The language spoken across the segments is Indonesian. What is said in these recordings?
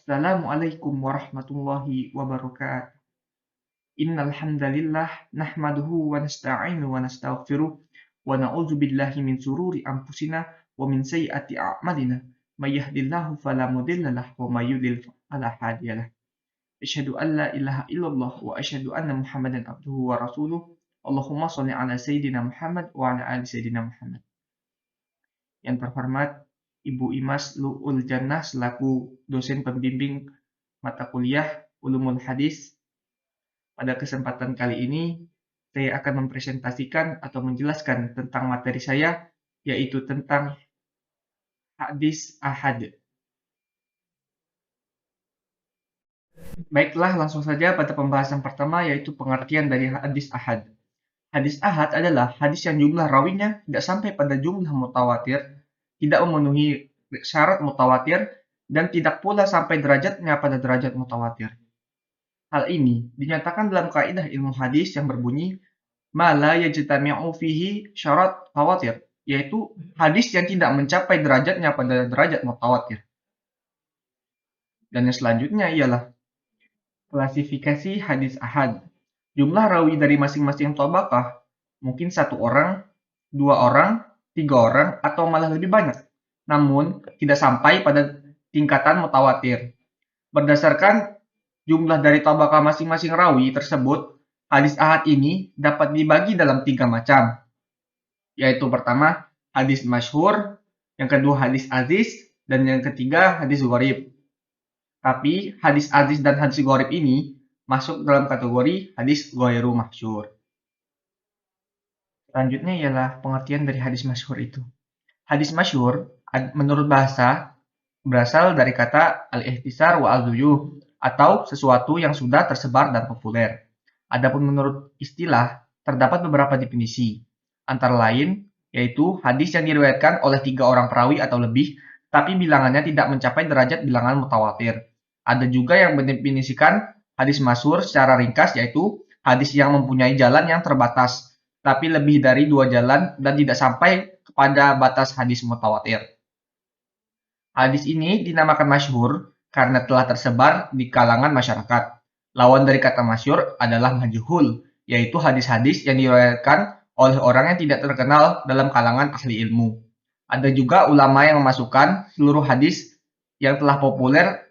Assalamualaikum warahmatullahi wabarakatuh. Innal hamdalillah nahmaduhu wa nasta'inuhu wa nastaghfiruh wa na'udzu billahi min shururi anfusina wa min sayyiati a'malina. May yahdihillahu fala mudilla lahu wa may yudlil fala hadiyalah. Asyhadu an la ilaha illallah wa asyhadu anna Muhammadan abduhu wa rasuluh. Allahumma shalli ala sayyidina Muhammad wa ala ali sayyidina Muhammad. Yang terhormat Ibu Imas Lu'ul Jannah selaku dosen pembimbing mata kuliah Ulumul Hadis. Pada kesempatan kali ini, saya akan mempresentasikan atau menjelaskan tentang materi saya, yaitu tentang hadis ahad. Baiklah, langsung saja pada pembahasan pertama, yaitu pengertian dari hadis ahad. Hadis ahad adalah hadis yang jumlah rawinya tidak sampai pada jumlah mutawatir, tidak memenuhi syarat mutawatir, dan tidak pula sampai derajatnya pada derajat mutawatir. Hal ini dinyatakan dalam kaidah ilmu hadis yang berbunyi ma la yajtami'u fihi syarat tawatir, yaitu hadis yang tidak mencapai derajatnya pada derajat mutawatir. Dan yang selanjutnya ialah klasifikasi hadis ahad. Jumlah rawi dari masing-masing tabaqah mungkin 1 orang, 2 orang, 3 orang, atau malah lebih banyak, namun tidak sampai pada tingkatan mutawatir. Berdasarkan jumlah dari tabaqah masing-masing rawi tersebut, hadis ahad ini dapat dibagi dalam 3 macam, yaitu pertama hadis masyhur, yang kedua hadis aziz, dan yang ketiga hadis gharib. Tapi hadis aziz dan hadis gharib ini masuk dalam kategori hadis ghairu masyhur. Selanjutnya ialah pengertian dari hadis masyhur itu. Hadis masyhur menurut bahasa berasal dari kata al-ihtisar wa al-duyuh, atau sesuatu yang sudah tersebar dan populer. Adapun menurut istilah, terdapat beberapa definisi. Antara lain, yaitu hadis yang diriwayatkan oleh 3 orang perawi atau lebih, tapi bilangannya tidak mencapai derajat bilangan mutawatir. Ada juga yang mendefinisikan hadis masyhur secara ringkas, yaitu hadis yang mempunyai jalan yang terbatas, tapi lebih dari 2 jalan dan tidak sampai kepada batas hadis mutawatir. Hadis ini dinamakan masyhur karena telah tersebar di kalangan masyarakat. Lawan dari kata masyhur adalah majhul, yaitu hadis-hadis yang diriwayatkan oleh orang yang tidak terkenal dalam kalangan ahli ilmu. Ada juga ulama yang memasukkan seluruh hadis yang telah populer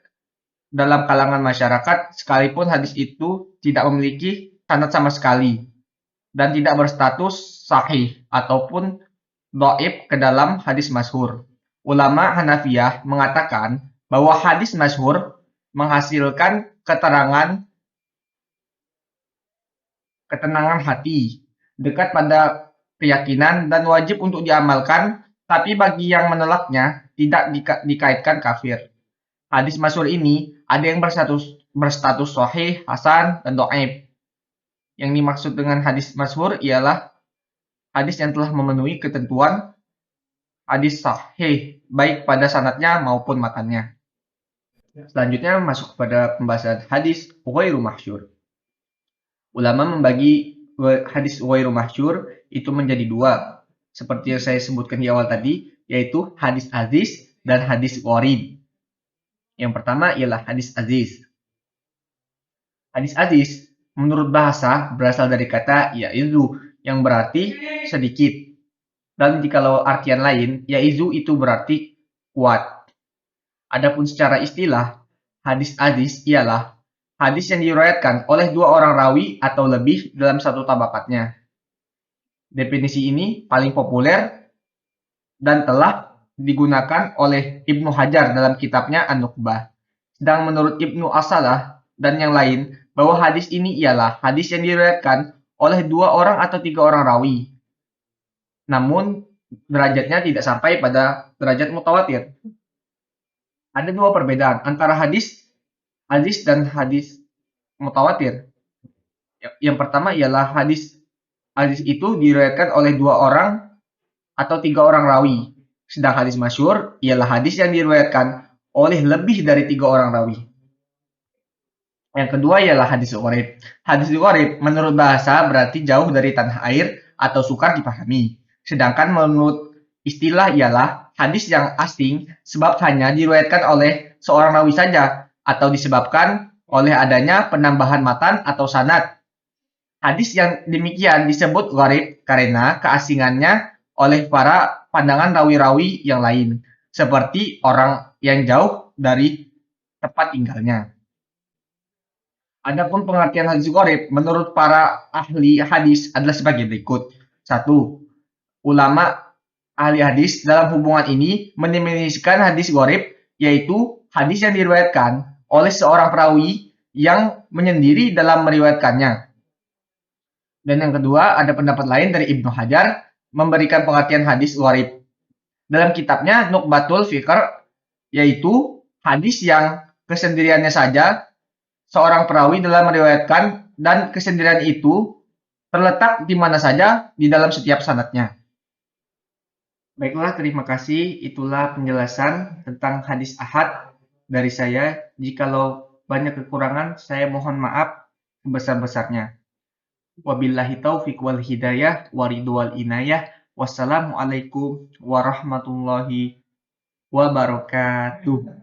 dalam kalangan masyarakat, sekalipun hadis itu tidak memiliki sanad sama sekali dan tidak berstatus sahih ataupun dhaif ke dalam hadis masyhur. Ulama Hanafiyah mengatakan bahwa hadis masyhur menghasilkan ketenangan hati, dekat pada keyakinan dan wajib untuk diamalkan, tapi bagi yang menolaknya tidak dikaitkan kafir. Hadis masyhur ini ada yang berstatus sahih, hasan, dan dhaif. Yang dimaksud dengan hadis masyhur ialah hadis yang telah memenuhi ketentuan hadis sahih, baik pada sanadnya maupun matannya. Selanjutnya masuk pada pembahasan hadis ghairu masyhur. Ulama membagi hadis ghairu masyhur itu menjadi 2, seperti yang saya sebutkan di awal tadi, yaitu hadis aziz dan hadis gharib. Yang pertama ialah hadis aziz. Hadis aziz menurut bahasa berasal dari kata yaizu, yang berarti sedikit. Dan jikalau artian lain, yaizu itu berarti kuat. Adapun secara istilah, hadis aziz ialah hadis yang diriwayatkan oleh 2 orang rawi atau lebih dalam satu tabaqatnya. Definisi ini paling populer dan telah digunakan oleh Ibnu Hajar dalam kitabnya An-Nukhbah. Sedang menurut Ibnu As-Salah dan yang lain, bahwa hadis ini ialah hadis yang diriwayatkan oleh 2 orang atau 3 orang rawi, namun derajatnya tidak sampai pada derajat mutawatir. Ada 2 perbedaan antara hadis aziz dan hadis mutawatir. Yang pertama ialah hadis aziz itu diriwayatkan oleh 2 orang atau 3 orang rawi. Sedang hadis masyhur ialah hadis yang diriwayatkan oleh lebih dari 3 orang rawi. Yang kedua ialah hadis gharib. Hadis gharib menurut bahasa berarti jauh dari tanah air atau sukar dipahami. Sedangkan menurut istilah ialah hadis yang asing sebab hanya diriwayatkan oleh seorang rawi saja atau disebabkan oleh adanya penambahan matan atau sanad. Hadis yang demikian disebut gharib karena keasingannya oleh para pandangan rawi-rawi yang lain, seperti orang yang jauh dari tempat tinggalnya. Adapun pengertian hadis gharib menurut para ahli hadis adalah sebagai berikut. Satu, ulama ahli hadis dalam hubungan ini mendefinisikan hadis gharib yaitu hadis yang diriwayatkan oleh seorang perawi yang menyendiri dalam meriwayatkannya. Dan yang kedua, ada pendapat lain dari Ibnu Hajar memberikan pengertian hadis gharib. Dalam kitabnya Nuqbatul Fikr, yaitu hadis yang kesendiriannya saja seorang perawi dalam meriwayatkan dan kesendirian itu terletak di mana saja di dalam setiap sanadnya. Baiklah, terima kasih. Itulah penjelasan tentang hadis ahad dari saya. Jikalau banyak kekurangan, saya mohon maaf sebesar-besarnya. Wabillahi taufiq wal hidayah waridwal inayah. Wassalamualaikum warahmatullahi wabarakatuh.